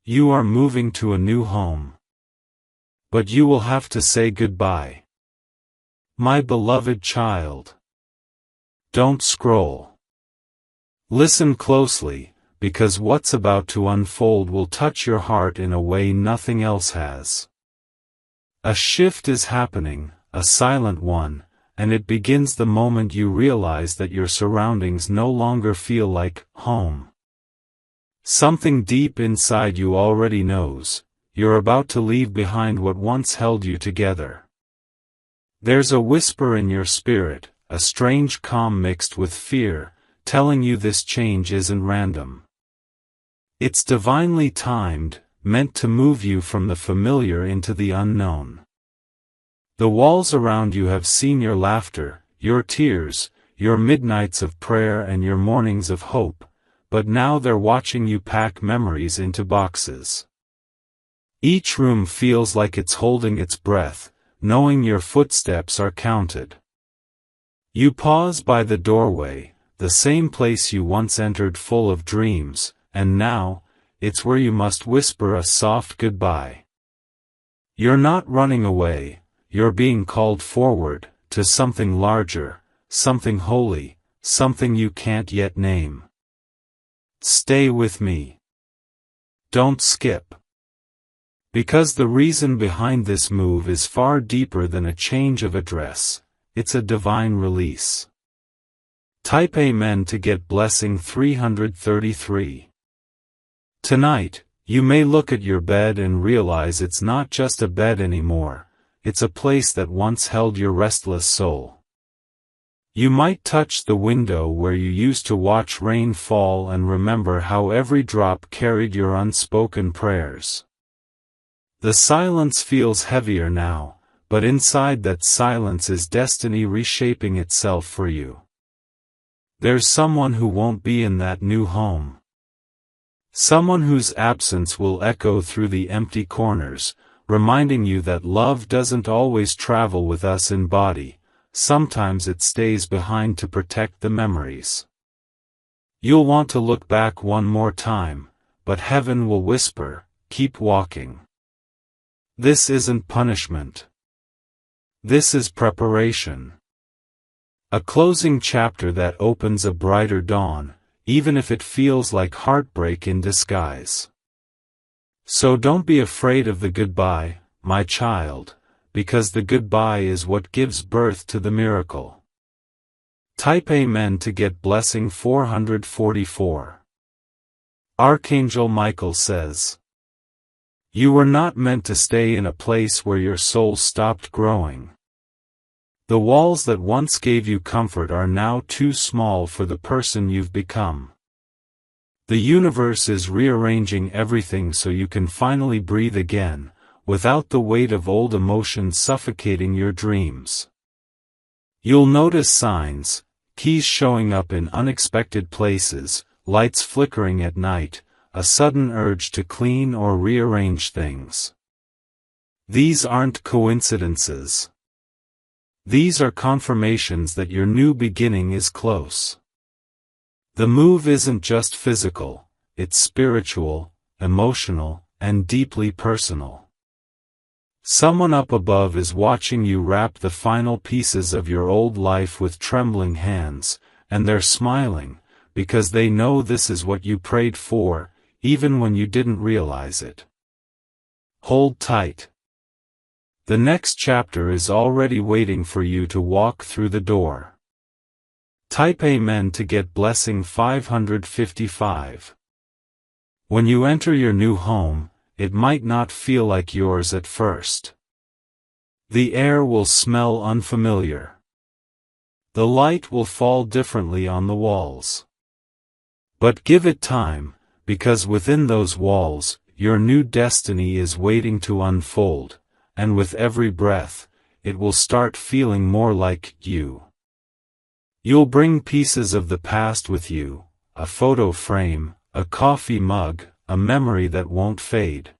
You are moving to a new home. But you will have to say goodbye. My beloved child. Don't scroll. Listen closely, because what's about to unfold will touch your heart in a way nothing else has. A shift is happening, a silent one, and it begins the moment you realize that your surroundings no longer feel like home. Something deep inside you already knows, you're about to leave behind what once held you together. There's a whisper in your spirit, a strange calm mixed with fear, telling you this change isn't random. It's divinely timed, meant to move you from the familiar into the unknown. The walls around you have seen your laughter, your tears, your midnights of prayer and your mornings of hope, but now they're watching you pack memories into boxes. Each room feels like it's holding its breath, knowing your footsteps are counted. You pause by the doorway, the same place you once entered full of dreams, and now, it's where you must whisper a soft goodbye. You're not running away, you're being called forward, to something larger, something holy, something you can't yet name. Stay with me. Don't skip. Because the reason behind this move is far deeper than a change of address, it's a divine release. Type Amen to get blessing 333. Tonight, you may look at your bed and realize it's not just a bed anymore, it's a place that once held your restless soul. You might touch the window where you used to watch rain fall and remember how every drop carried your unspoken prayers. The silence feels heavier now, but inside that silence is destiny reshaping itself for you. There's someone who won't be in that new home. Someone whose absence will echo through the empty corners, reminding you that love doesn't always travel with us in body, sometimes it stays behind to protect the memories. You'll want to look back one more time, but heaven will whisper, keep walking. This isn't punishment. This is preparation. A closing chapter that opens a brighter dawn, even if it feels like heartbreak in disguise. So don't be afraid of the goodbye, my child, because the goodbye is what gives birth to the miracle. Type Amen to get blessing 444. Archangel Michael says, you were not meant to stay in a place where your soul stopped growing. The walls that once gave you comfort are now too small for the person you've become. The universe is rearranging everything so you can finally breathe again, without the weight of old emotions suffocating your dreams. You'll notice signs, keys showing up in unexpected places, lights flickering at night, a sudden urge to clean or rearrange things. These aren't coincidences. These are confirmations that your new beginning is close. The move isn't just physical, it's spiritual, emotional, and deeply personal. Someone up above is watching you wrap the final pieces of your old life with trembling hands, and they're smiling, because they know this is what you prayed for, even when you didn't realize it. Hold tight. The next chapter is already waiting for you to walk through the door. Type Amen to get blessing 555. When you enter your new home, it might not feel like yours at first. The air will smell unfamiliar. The light will fall differently on the walls. But give it time, because within those walls, your new destiny is waiting to unfold. And with every breath, it will start feeling more like you. You'll bring pieces of the past with you, a photo frame, a coffee mug, a memory that won't fade.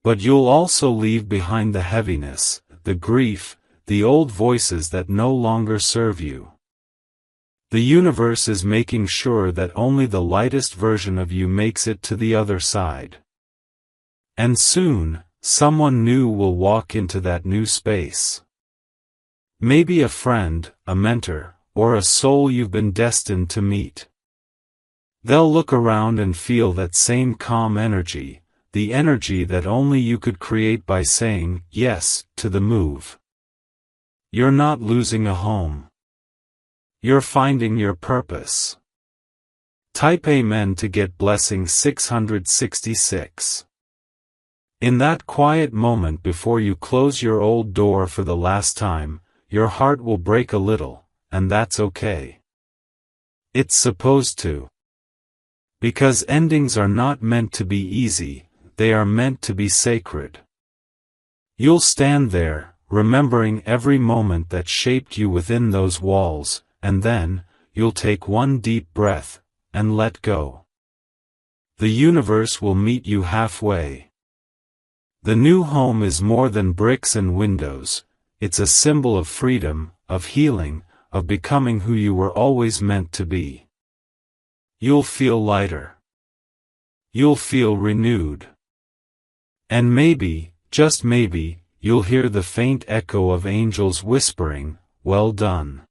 But you'll also leave behind the heaviness, the grief, the old voices that no longer serve you. The universe is making sure that only the lightest version of you makes it to the other side. And soon, someone new will walk into that new space. Maybe a friend, a mentor, or a soul you've been destined to meet. They'll look around and feel that same calm energy, the energy that only you could create by saying yes to the move. You're not losing a home. You're finding your purpose. Type Amen to get blessing 666. In that quiet moment before you close your old door for the last time, your heart will break a little, and that's okay. It's supposed to. Because endings are not meant to be easy, they are meant to be sacred. You'll stand there, remembering every moment that shaped you within those walls, and then, you'll take one deep breath, and let go. The universe will meet you halfway. The new home is more than bricks and windows, it's a symbol of freedom, of healing, of becoming who you were always meant to be. You'll feel lighter. You'll feel renewed. And maybe, just maybe, you'll hear the faint echo of angels whispering, "Well done."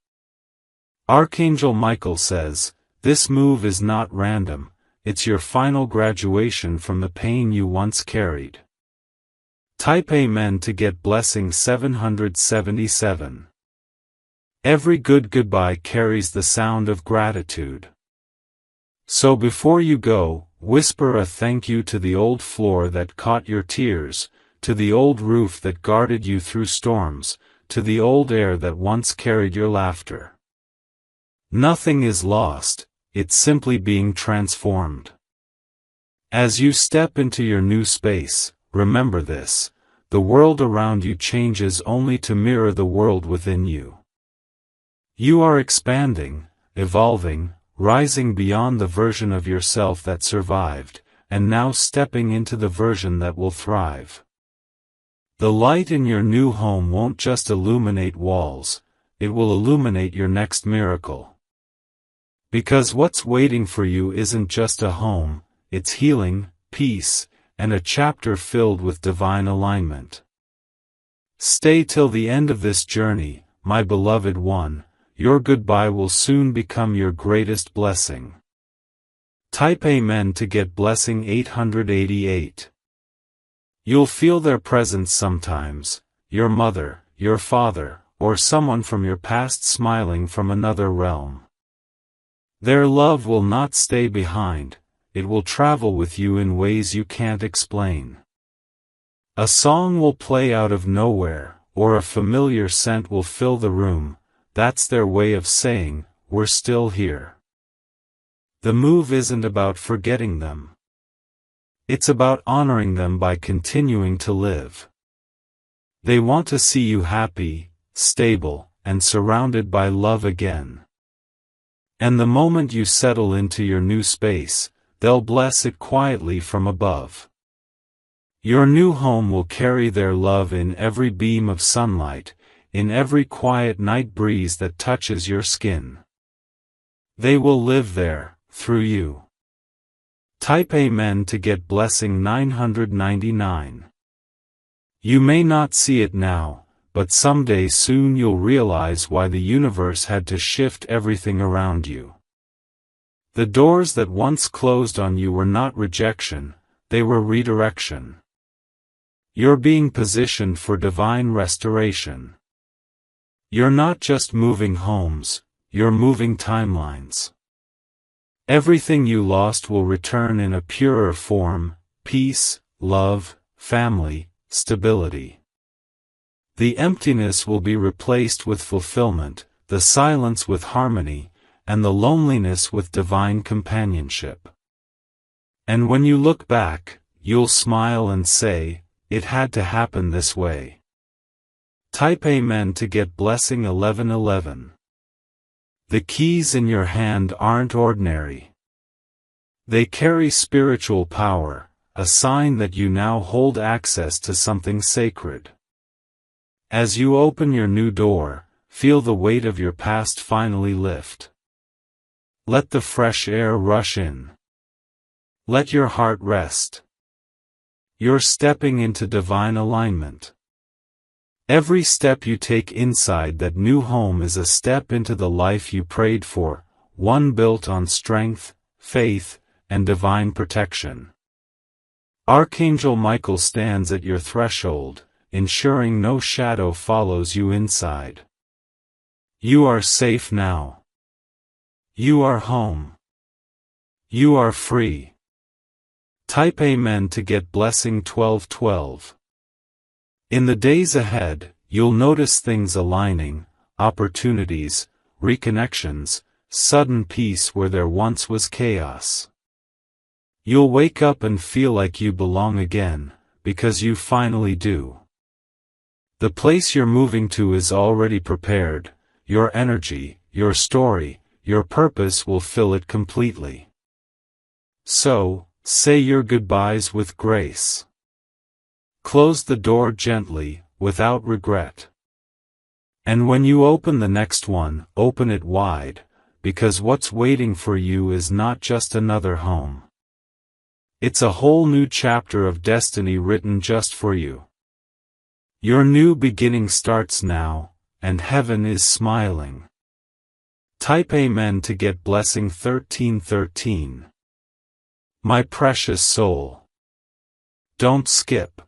Archangel Michael says, "This move is not random, it's your final graduation from the pain you once carried." Type Amen to get blessing 777. Every good goodbye carries the sound of gratitude. So before you go, whisper a thank you to the old floor that caught your tears, to the old roof that guarded you through storms, to the old air that once carried your laughter. Nothing is lost, it's simply being transformed. As you step into your new space, remember this: the world around you changes only to mirror the world within you. You are expanding, evolving, rising beyond the version of yourself that survived, and now stepping into the version that will thrive. The light in your new home won't just illuminate walls, it will illuminate your next miracle. Because what's waiting for you isn't just a home, it's healing, peace, and a chapter filled with divine alignment. Stay till the end of this journey, my beloved one. Your goodbye will soon become your greatest blessing. Type Amen to get blessing 888. You'll feel their presence sometimes, your mother, your father, or someone from your past smiling from another realm. Their love will not stay behind, it will travel with you in ways you can't explain. A song will play out of nowhere, or a familiar scent will fill the room. That's their way of saying, "We're still here." The move isn't about forgetting them. It's about honoring them by continuing to live. They want to see you happy, stable, and surrounded by love again. And the moment you settle into your new space, they'll bless it quietly from above. Your new home will carry their love in every beam of sunlight, in every quiet night breeze that touches your skin. They will live there, through you. Type Amen to get blessing 999. You may not see it now, but someday soon you'll realize why the universe had to shift everything around you. The doors that once closed on you were not rejection, they were redirection. You're being positioned for divine restoration. You're not just moving homes, you're moving timelines. Everything you lost will return in a purer form: peace, love, family, stability. The emptiness will be replaced with fulfillment, the silence with harmony, and the loneliness with divine companionship. And when you look back, you'll smile and say, "It had to happen this way." Type Amen to get blessing 1111. The keys in your hand aren't ordinary. They carry spiritual power, a sign that you now hold access to something sacred. As you open your new door, feel the weight of your past finally lift. Let the fresh air rush in. Let your heart rest. You're stepping into divine alignment. Every step you take inside that new home is a step into the life you prayed for, one built on strength, faith, and divine protection. Archangel Michael stands at your threshold, ensuring no shadow follows you inside. You are safe now. You are home. You are free. Type Amen to get blessing 1212. In the days ahead, you'll notice things aligning, opportunities, reconnections, sudden peace where there once was chaos. You'll wake up and feel like you belong again, because you finally do. The place you're moving to is already prepared. Your energy, your story, your purpose will fill it completely. So, say your goodbyes with grace. Close the door gently, without regret. And when you open the next one, open it wide, because what's waiting for you is not just another home. It's a whole new chapter of destiny written just for you. Your new beginning starts now, and heaven is smiling. Type Amen to get blessing 1313. My precious soul. Don't skip.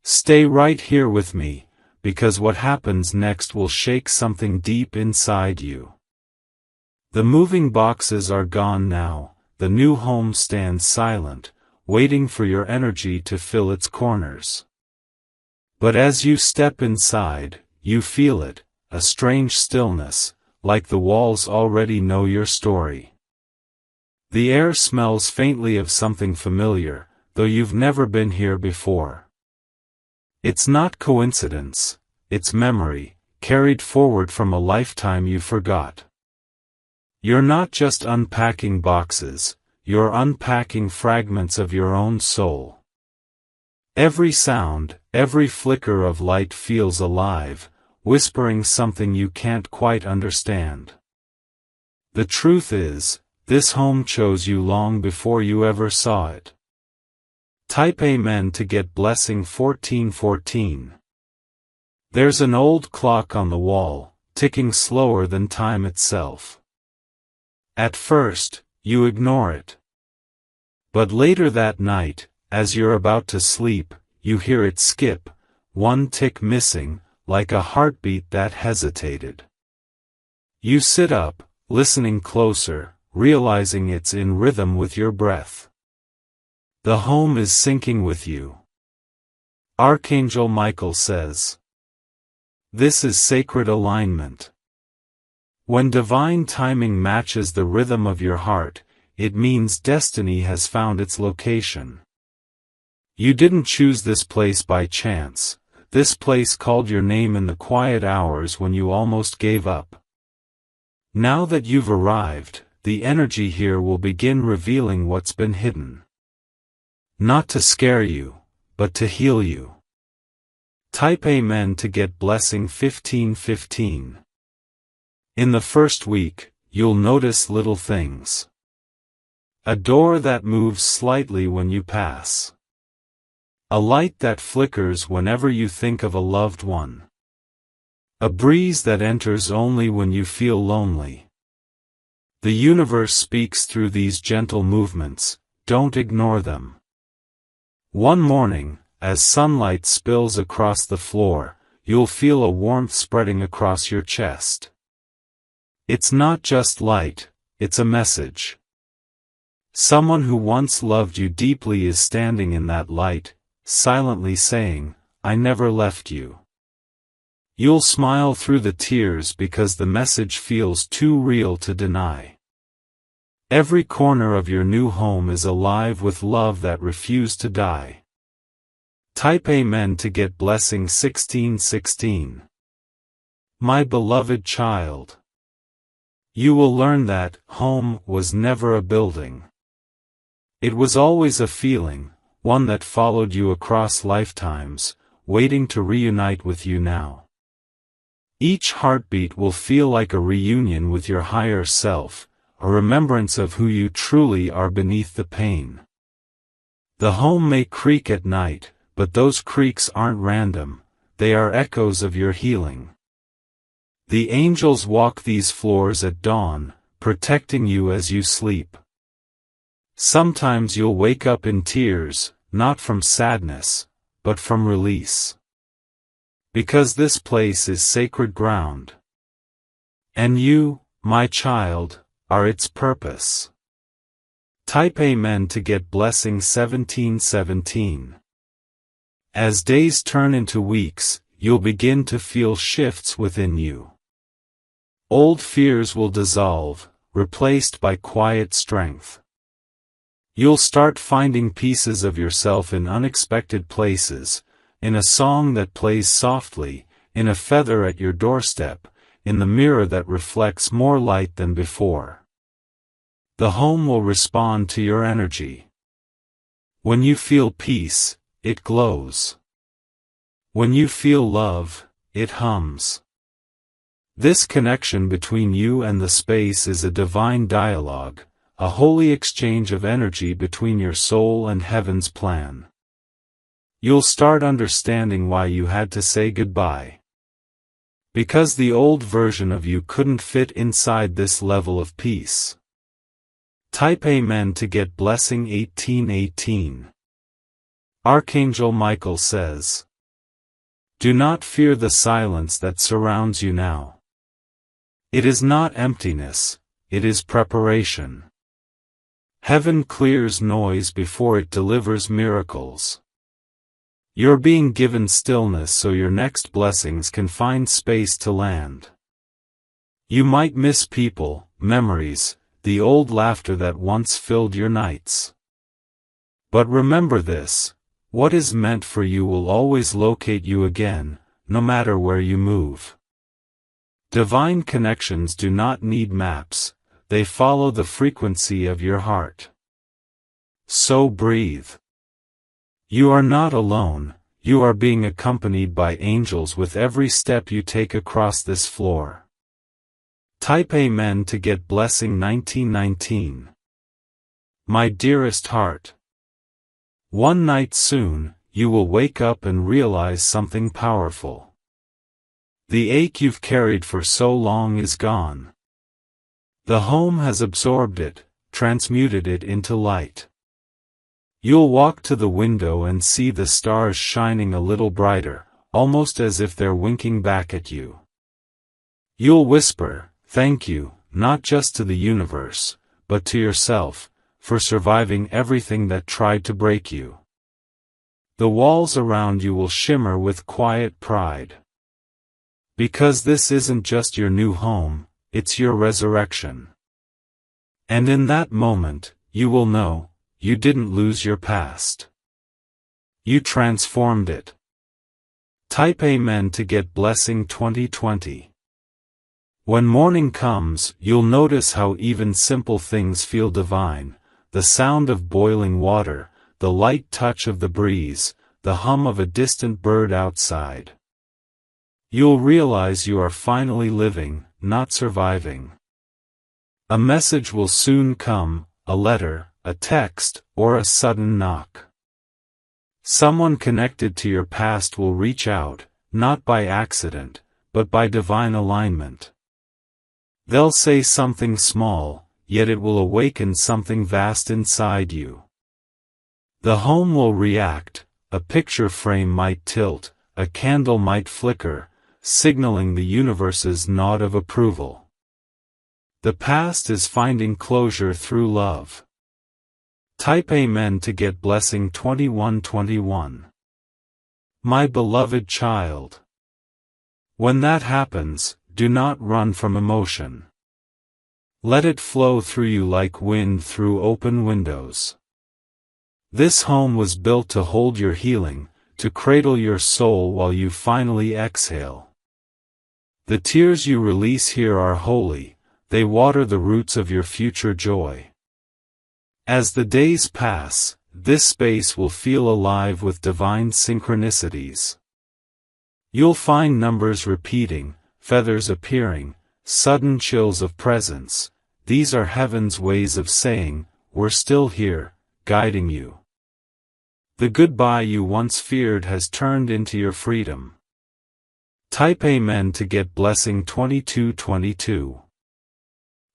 Stay right here with me, because what happens next will shake something deep inside you. The moving boxes are gone now, the new home stands silent, waiting for your energy to fill its corners. But as you step inside, you feel it, a strange stillness, like the walls already know your story. The air smells faintly of something familiar, though you've never been here before. It's not coincidence, it's memory, carried forward from a lifetime you forgot. You're not just unpacking boxes, you're unpacking fragments of your own soul. Every sound, every flicker of light feels alive, whispering something you can't quite understand. The truth is, this home chose you long before you ever saw it. Type Amen to get blessing 1414. There's an old clock on the wall, ticking slower than time itself. At first, you ignore it. But later that night, as you're about to sleep, you hear it skip, one tick missing, like a heartbeat that hesitated. You sit up, listening closer, realizing it's in rhythm with your breath. The home is syncing with you. Archangel Michael says, this is sacred alignment. When divine timing matches the rhythm of your heart, it means destiny has found its location. You didn't choose this place by chance, this place called your name in the quiet hours when you almost gave up. Now that you've arrived, the energy here will begin revealing what's been hidden. Not to scare you, but to heal you. Type Amen to get blessing 1515. In the first week, you'll notice little things. A door that moves slightly when you pass. A light that flickers whenever you think of a loved one. A breeze that enters only when you feel lonely. The universe speaks through these gentle movements, don't ignore them. One morning, as sunlight spills across the floor, you'll feel a warmth spreading across your chest. It's not just light, it's a message. Someone who once loved you deeply is standing in that light, silently saying, I never left you. You'll smile through the tears because the message feels too real to deny. Every corner of your new home is alive with love that refused to die. Type Amen to get blessing 1616. My beloved child. You will learn that home was never a building. It was always a feeling, one that followed you across lifetimes, waiting to reunite with you now. Each heartbeat will feel like a reunion with your higher self, a remembrance of who you truly are beneath the pain. The home may creak at night, but those creaks aren't random, they are echoes of your healing. The angels walk these floors at dawn, protecting you as you sleep. Sometimes you'll wake up in tears, not from sadness, but from release. Because this place is sacred ground. And you, my child, are its purpose. Type Amen to get blessing 1717. As days turn into weeks, you'll begin to feel shifts within you. Old fears will dissolve, replaced by quiet strength. You'll start finding pieces of yourself in unexpected places, in a song that plays softly, in a feather at your doorstep, in the mirror that reflects more light than before. The home will respond to your energy. When you feel peace, it glows. When you feel love, it hums. This connection between you and the space is a divine dialogue, a holy exchange of energy between your soul and heaven's plan. You'll start understanding why you had to say goodbye. Because the old version of you couldn't fit inside this level of peace. Type Amen to get blessing 1818. Archangel Michael says, do not fear the silence that surrounds you now. It is not emptiness, it is preparation. Heaven clears noise before it delivers miracles. You're being given stillness so your next blessings can find space to land. You might miss people, memories, the old laughter that once filled your nights. But remember this, what is meant for you will always locate you again, no matter where you move. Divine connections do not need maps, they follow the frequency of your heart. So breathe. You are not alone, you are being accompanied by angels with every step you take across this floor. Type Amen to get blessing 1919. My dearest heart. One night soon, you will wake up and realize something powerful. The ache you've carried for so long is gone. The home has absorbed it, transmuted it into light. You'll walk to the window and see the stars shining a little brighter, almost as if they're winking back at you. You'll whisper, thank you, not just to the universe, but to yourself, for surviving everything that tried to break you. The walls around you will shimmer with quiet pride. Because this isn't just your new home, it's your resurrection. And in that moment, you will know, you didn't lose your past. You transformed it. Type Amen to get blessing 2020. When morning comes, you'll notice how even simple things feel divine, the sound of boiling water, the light touch of the breeze, the hum of a distant bird outside. You'll realize you are finally living, not surviving. A message will soon come, a letter, a text, or a sudden knock. Someone connected to your past will reach out, not by accident, but by divine alignment. They'll say something small, yet it will awaken something vast inside you. The home will react, a picture frame might tilt, a candle might flicker, signaling the universe's nod of approval. The past is finding closure through love. Type Amen to get blessing 2121. My beloved child. When that happens, do not run from emotion. Let it flow through you like wind through open windows. This home was built to hold your healing, to cradle your soul while you finally exhale. The tears you release here are holy, they water the roots of your future joy. As the days pass, this space will feel alive with divine synchronicities. You'll find numbers repeating, feathers appearing, sudden chills of presence. These are heaven's ways of saying, we're still here, guiding you. The goodbye you once feared has turned into your freedom. Type Amen to get blessing 2222.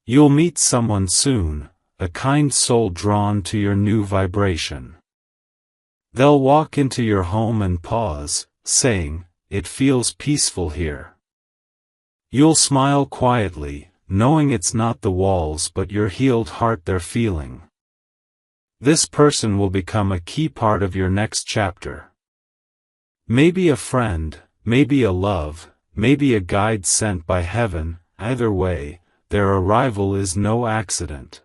You'll meet someone soon, a kind soul drawn to your new vibration. They'll walk into your home and pause, saying, "It feels peaceful here." You'll smile quietly, knowing it's not the walls but your healed heart they're feeling. This person will become a key part of your next chapter. Maybe a friend, maybe a love, maybe a guide sent by heaven. Either way, their arrival is no accident.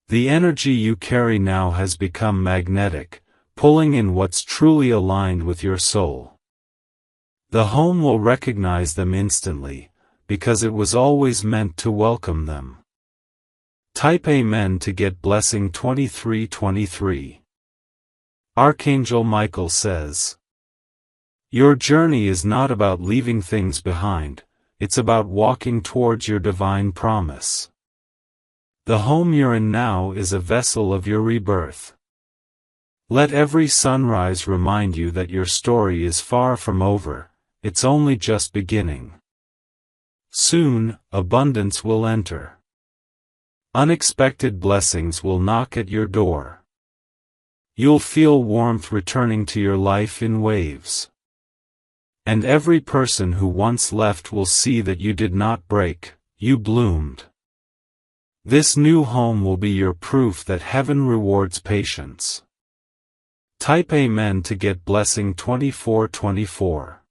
The energy you carry now has become magnetic, pulling in what's truly aligned with your soul. The home will recognize them instantly, because it was always meant to welcome them. Type Amen to get blessing 2323. Archangel Michael says, your journey is not about leaving things behind, it's about walking towards your divine promise. The home you're in now is a vessel of your rebirth. Let every sunrise remind you that your story is far from over, it's only just beginning. Soon, abundance will enter. Unexpected blessings will knock at your door. You'll feel warmth returning to your life in waves. And every person who once left will see that you did not break, you bloomed. This new home will be your proof that heaven rewards patience. Type Amen to get blessing 2424.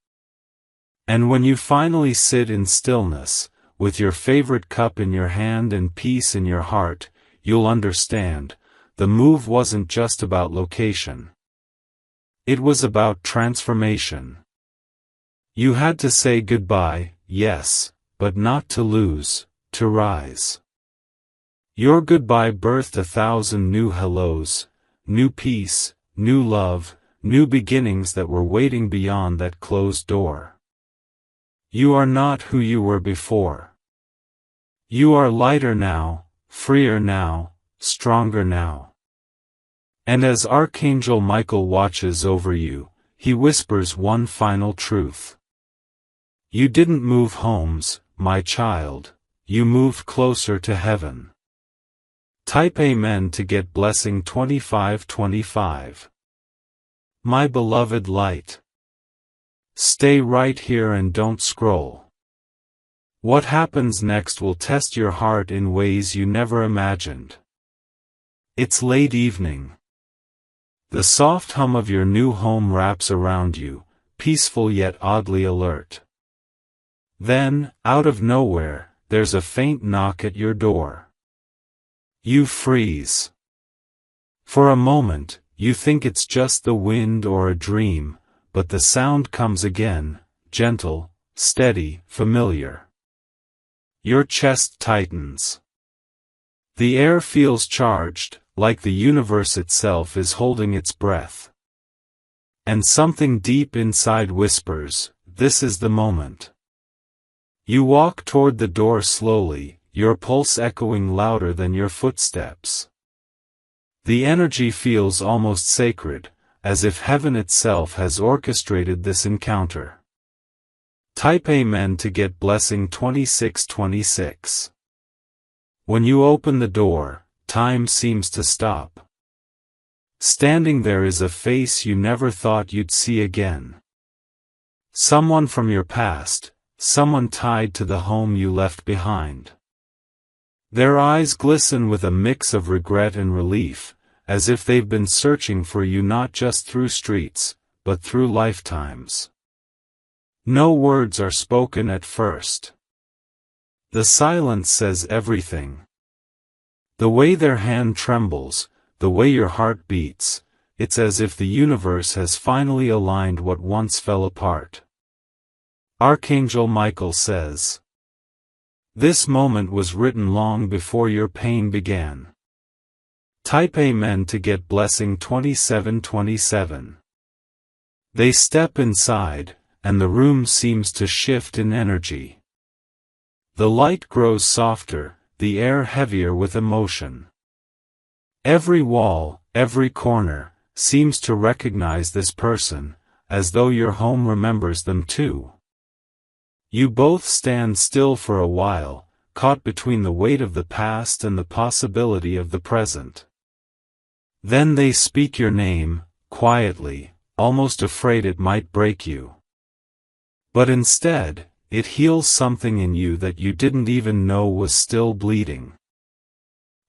And when you finally sit in stillness, with your favorite cup in your hand and peace in your heart, you'll understand, the move wasn't just about location. It was about transformation. You had to say goodbye, yes, but not to lose, to rise. Your goodbye birthed 1,000 new hellos, new peace, new love, new beginnings that were waiting beyond that closed door. You are not who you were before. You are lighter now, freer now, stronger now. And as Archangel Michael watches over you, he whispers one final truth. You didn't move homes, my child, you moved closer to heaven. Type Amen to get blessing 2525. My beloved light. Stay right here and don't scroll. What happens next will test your heart in ways you never imagined. It's late evening. The soft hum of your new home wraps around you, peaceful yet oddly alert. Then, out of nowhere, there's a faint knock at your door. You freeze. For a moment, you think it's just the wind or a dream, but the sound comes again, gentle, steady, familiar. Your chest tightens. The air feels charged, like the universe itself is holding its breath. And something deep inside whispers, this is the moment. You walk toward the door slowly, your pulse echoing louder than your footsteps. The energy feels almost sacred, as if heaven itself has orchestrated this encounter. Type Amen to get blessing 2626. When you open the door, time seems to stop. Standing there is a face you never thought you'd see again. Someone from your past, someone tied to the home you left behind. Their eyes glisten with a mix of regret and relief, as if they've been searching for you not just through streets, but through lifetimes. No words are spoken at first. The silence says everything. The way their hand trembles, the way your heart beats, it's as if the universe has finally aligned what once fell apart. Archangel Michael says, this moment was written long before your pain began. Type Amen to get blessing 2727. They step inside, and the room seems to shift in energy. The light grows softer, the air heavier with emotion. Every wall, every corner, seems to recognize this person, as though your home remembers them too. You both stand still for a while, caught between the weight of the past and the possibility of the present. Then they speak your name, quietly, almost afraid it might break you. But instead, it heals something in you that you didn't even know was still bleeding.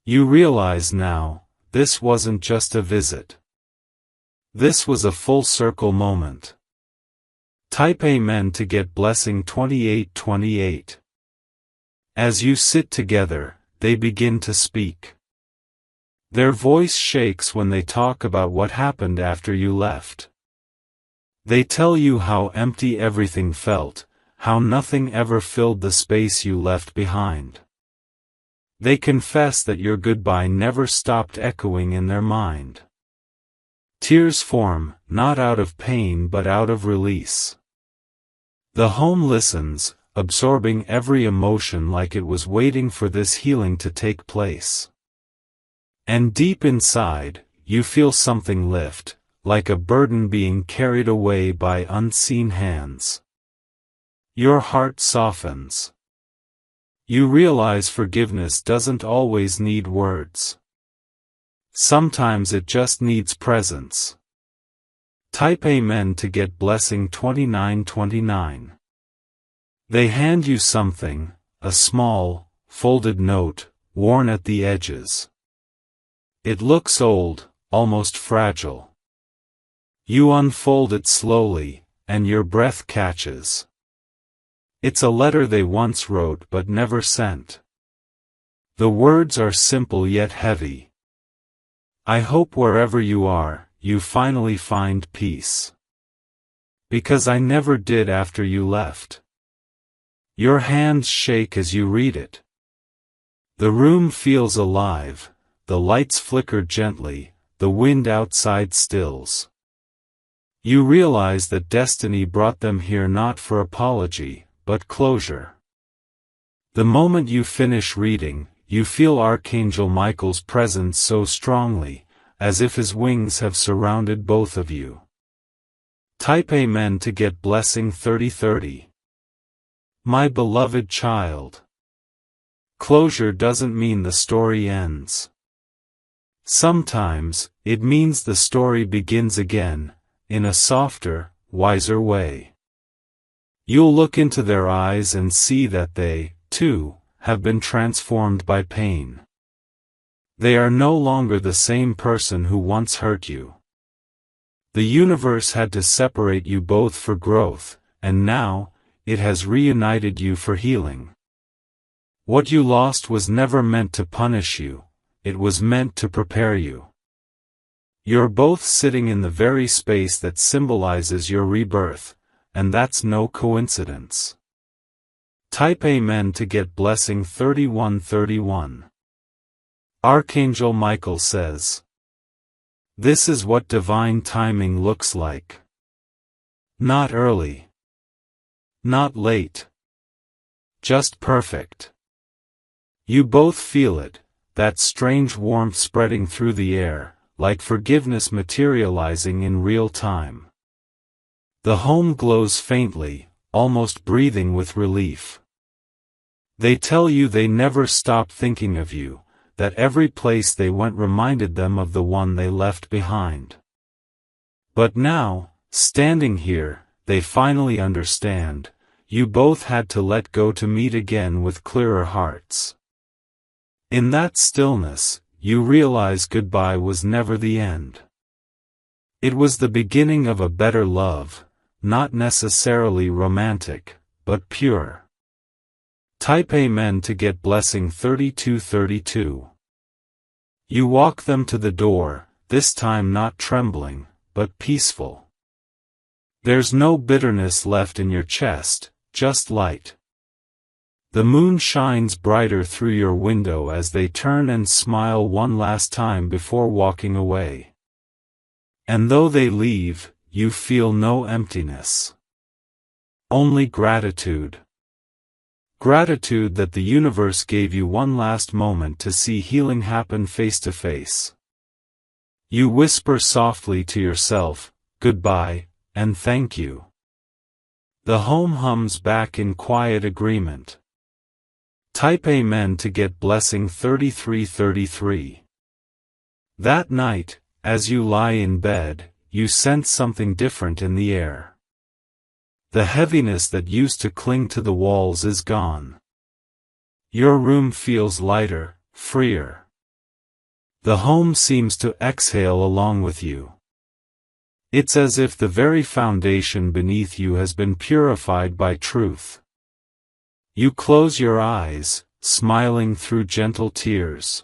You realize now, this wasn't just a visit. This was a full-circle moment. Type Amen to get blessing 2828. As you sit together, they begin to speak. Their voice shakes when they talk about what happened after you left. They tell you how empty everything felt, how nothing ever filled the space you left behind. They confess that your goodbye never stopped echoing in their mind. Tears form, not out of pain but out of release. The home listens, absorbing every emotion like it was waiting for this healing to take place. And deep inside, you feel something lift, like a burden being carried away by unseen hands. Your heart softens. You realize forgiveness doesn't always need words. Sometimes it just needs presence. Type Amen to get blessing 2929. They hand you something, a small, folded note, worn at the edges. It looks old, almost fragile. You unfold it slowly, and your breath catches. It's a letter they once wrote but never sent. The words are simple yet heavy. I hope wherever you are, you finally find peace. Because I never did after you left. Your hands shake as you read it. The room feels alive, the lights flicker gently, the wind outside stills. You realize that destiny brought them here not for apology, but closure. The moment you finish reading, you feel Archangel Michael's presence so strongly, as if his wings have surrounded both of you. Type Amen to get blessing 3030. My beloved child. Closure doesn't mean the story ends. Sometimes, it means the story begins again, in a softer, wiser way. You'll look into their eyes and see that they, too, have been transformed by pain. They are no longer the same person who once hurt you. The universe had to separate you both for growth, and now, it has reunited you for healing. What you lost was never meant to punish you, it was meant to prepare you. You're both sitting in the very space that symbolizes your rebirth, and that's no coincidence. Type Amen to get blessing 3131. Archangel Michael says, this is what divine timing looks like. Not early. Not late. Just perfect. You both feel it, that strange warmth spreading through the air, like forgiveness materializing in real time. The home glows faintly, almost breathing with relief. They tell you they never stopped thinking of you, that every place they went reminded them of the one they left behind. But now, standing here, they finally understand, you both had to let go to meet again with clearer hearts. In that stillness, you realize goodbye was never the end. It was the beginning of a better love, not necessarily romantic, but pure. Type Amen to get blessing 3232. You walk them to the door, this time not trembling, but peaceful. There's no bitterness left in your chest, just light. The moon shines brighter through your window as they turn and smile one last time before walking away. And though they leave, you feel no emptiness. Only gratitude. Gratitude that the universe gave you one last moment to see healing happen face to face. You whisper softly to yourself, goodbye, and thank you. The home hums back in quiet agreement. Type Amen to get blessing 3333. That night, as you lie in bed, you sense something different in the air. The heaviness that used to cling to the walls is gone. Your room feels lighter, freer. The home seems to exhale along with you. It's as if the very foundation beneath you has been purified by truth. You close your eyes, smiling through gentle tears.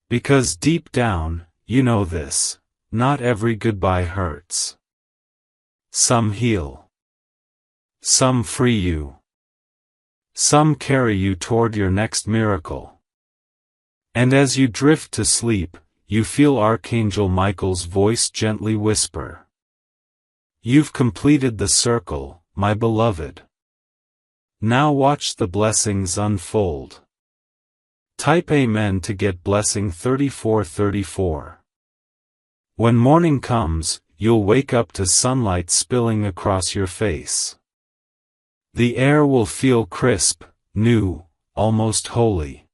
Because deep down, you know this, not every goodbye hurts. Some heal. Some free you. Some carry you toward your next miracle. And as you drift to sleep, you feel Archangel Michael's voice gently whisper. You've completed the circle, my beloved. Now watch the blessings unfold. Type Amen to get blessing 3434. When morning comes, you'll wake up to sunlight spilling across your face. The air will feel crisp, new, almost holy.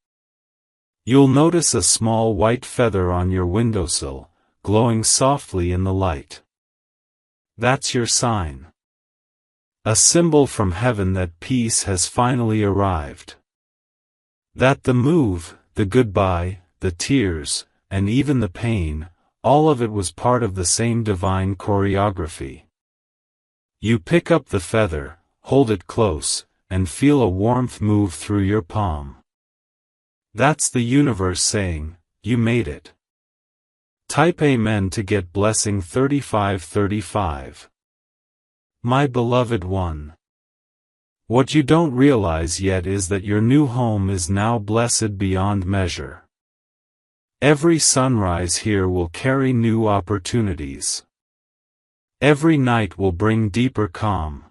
You'll notice a small white feather on your windowsill, glowing softly in the light. That's your sign. A symbol from heaven that peace has finally arrived. That the move, the goodbye, the tears, and even the pain, all of it was part of the same divine choreography. You pick up the feather, hold it close, and feel a warmth move through your palm. That's the universe saying, you made it. Type Amen to get blessing 3535. My beloved one. What you don't realize yet is that your new home is now blessed beyond measure. Every sunrise here will carry new opportunities. Every night will bring deeper calm.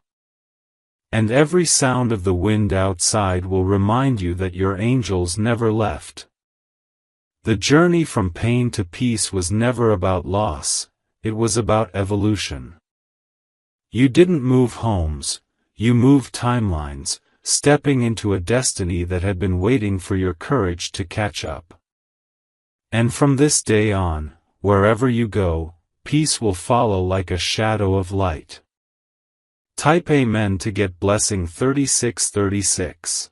And every sound of the wind outside will remind you that your angels never left. The journey from pain to peace was never about loss, it was about evolution. You didn't move homes, you moved timelines, stepping into a destiny that had been waiting for your courage to catch up. And from this day on, wherever you go, peace will follow like a shadow of light. Type Amen to get blessing 3636.